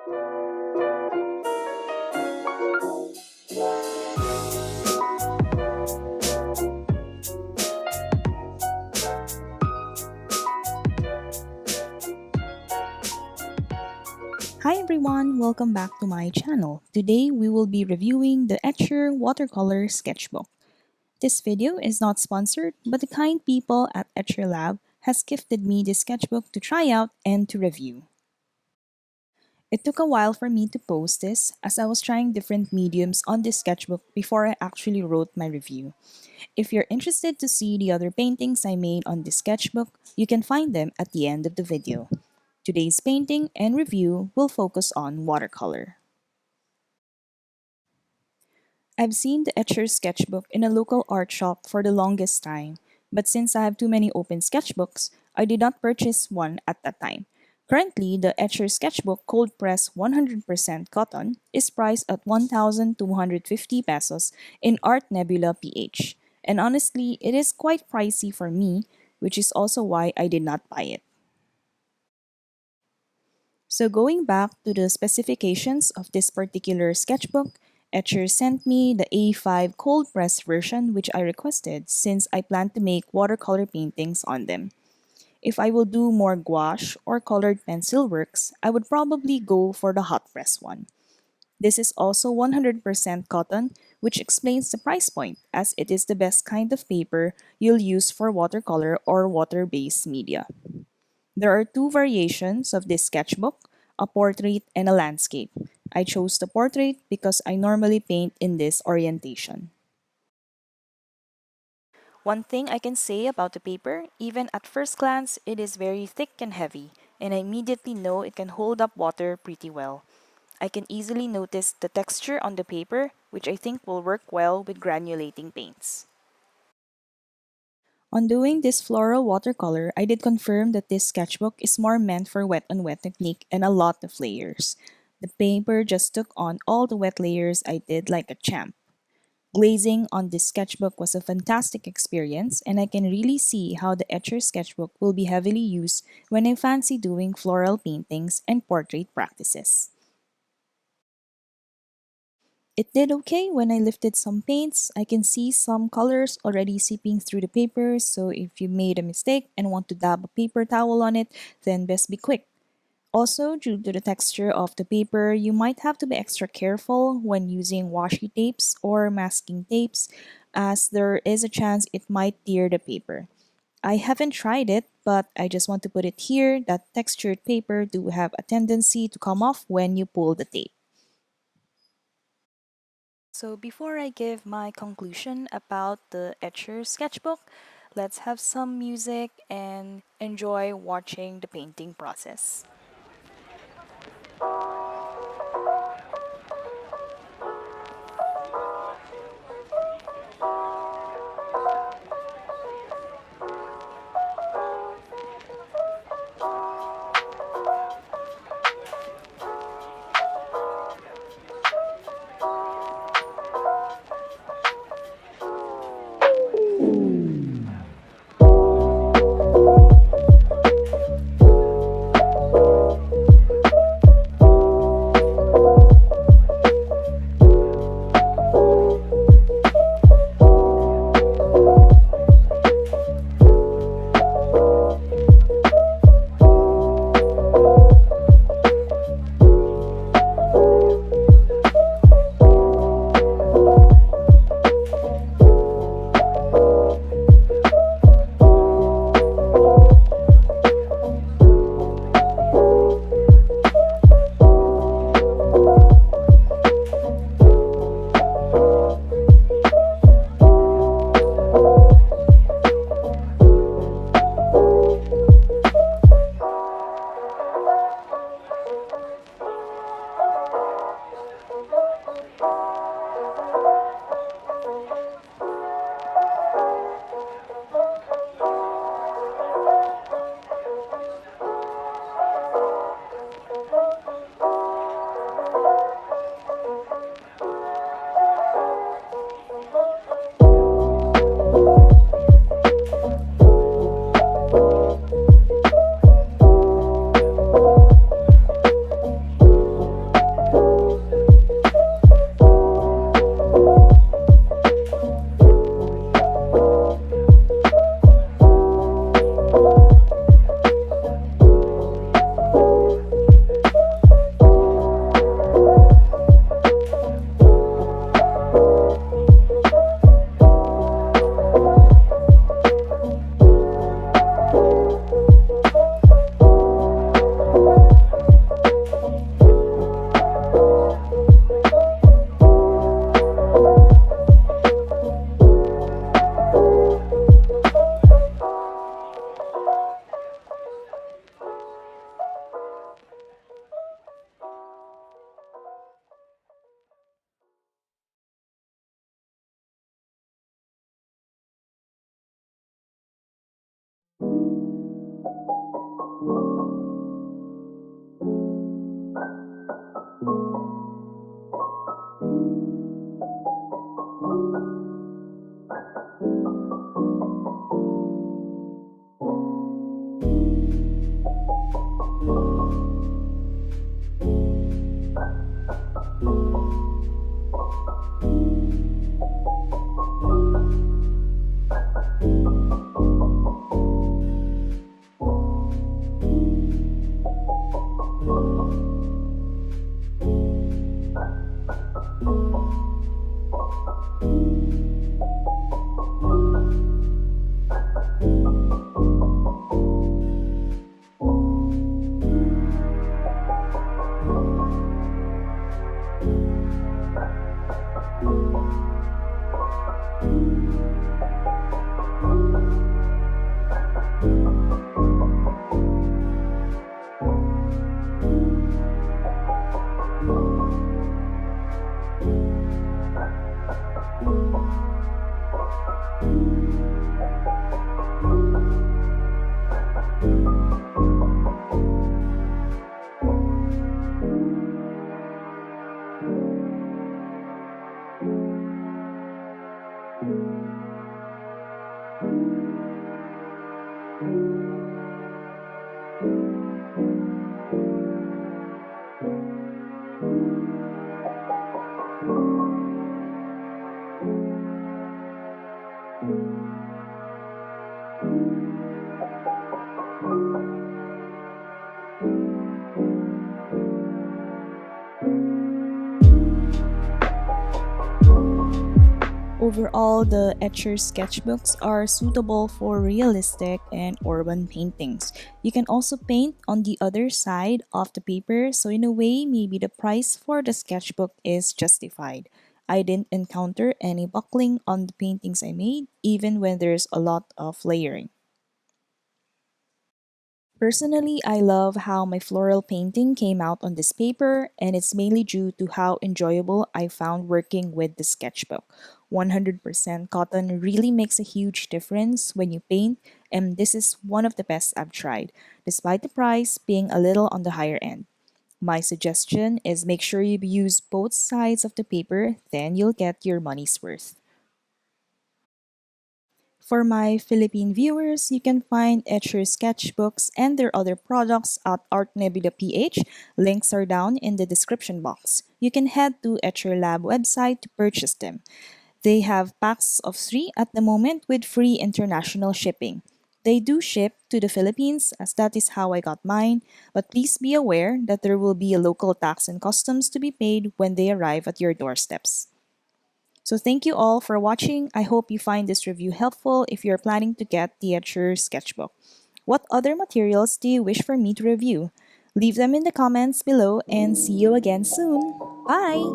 Hi everyone, welcome back to my channel. Today we will be reviewing the Etchr Watercolor Sketchbook. This video is not sponsored, but the kind people at Etchr Lab has gifted me this sketchbook to try out and to review. It took a while for me to post this as I was trying different mediums on this sketchbook before I actually wrote my review. If you're interested to see the other paintings I made on this sketchbook, you can find them at the end of the video. Today's painting and review will focus on watercolor. I've seen the Etchr Sketchbook in a local art shop for the longest time, but since I have too many open sketchbooks, I did not purchase one at that time. Currently, the Etchr Sketchbook Cold Press 100% cotton is priced at 1,250 pesos in Artnebulaph PH. And honestly, it is quite pricey for me, which is also why I did not buy it. So going back to the specifications of this particular sketchbook, Etchr sent me the A5 cold press version which I requested since I plan to make watercolor paintings on them. If I will do more gouache or colored pencil works, I would probably go for the hot press one. This is also 100% cotton, which explains the price point as it is the best kind of paper you'll use for watercolor or water-based media. There are two variations of this sketchbook, a portrait and a landscape. I chose the portrait because I normally paint in this orientation. One thing I can say about the paper, even at first glance, it is very thick and heavy, and I immediately know it can hold up water pretty well. I can easily notice the texture on the paper, which I think will work well with granulating paints. On doing this floral watercolor, I did confirm that this sketchbook is more meant for wet on wet technique and a lot of layers. The paper just took on all the wet layers I did like a champ. Glazing on this sketchbook was a fantastic experience, and I can really see how the Etchr sketchbook will be heavily used when I fancy doing floral paintings and portrait practices. It did okay when I lifted some paints. I can see some colors already seeping through the paper, so if you made a mistake and want to dab a paper towel on it, then best be quick. Also, due to the texture of the paper, you might have to be extra careful when using washi tapes or masking tapes, as there is a chance it might tear the paper. I haven't tried it, but I just want to put it here that textured paper do have a tendency to come off when you pull the tape. So before I give my conclusion about the Etchr sketchbook, let's have some music and enjoy watching the painting process. Overall, the Etchr sketchbooks are suitable for realistic and urban paintings. You can also paint on the other side of the paper, so in a way, maybe the price for the sketchbook is justified. I didn't encounter any buckling on the paintings I made, even when there's a lot of layering. Personally, I love how my floral painting came out on this paper, and it's mainly due to how enjoyable I found working with the sketchbook. 100% cotton really makes a huge difference when you paint, and this is one of the best I've tried, despite the price being a little on the higher end. My suggestion is make sure you use both sides of the paper, then you'll get your money's worth. For my Philippine viewers, you can find Etchr sketchbooks and their other products at Artnebulaph. Links are down in the description box. You can head to Etchr Lab website to purchase them. They have packs of 3 at the moment with free international shipping. They do ship to the Philippines as that is how I got mine, but please be aware that there will be a local tax and customs to be paid when they arrive at your doorsteps. So thank you all for watching. I hope you find this review helpful if you're planning to get the Etchr sketchbook. What other materials do you wish for me to review? Leave them in the comments below and see you again soon. Bye!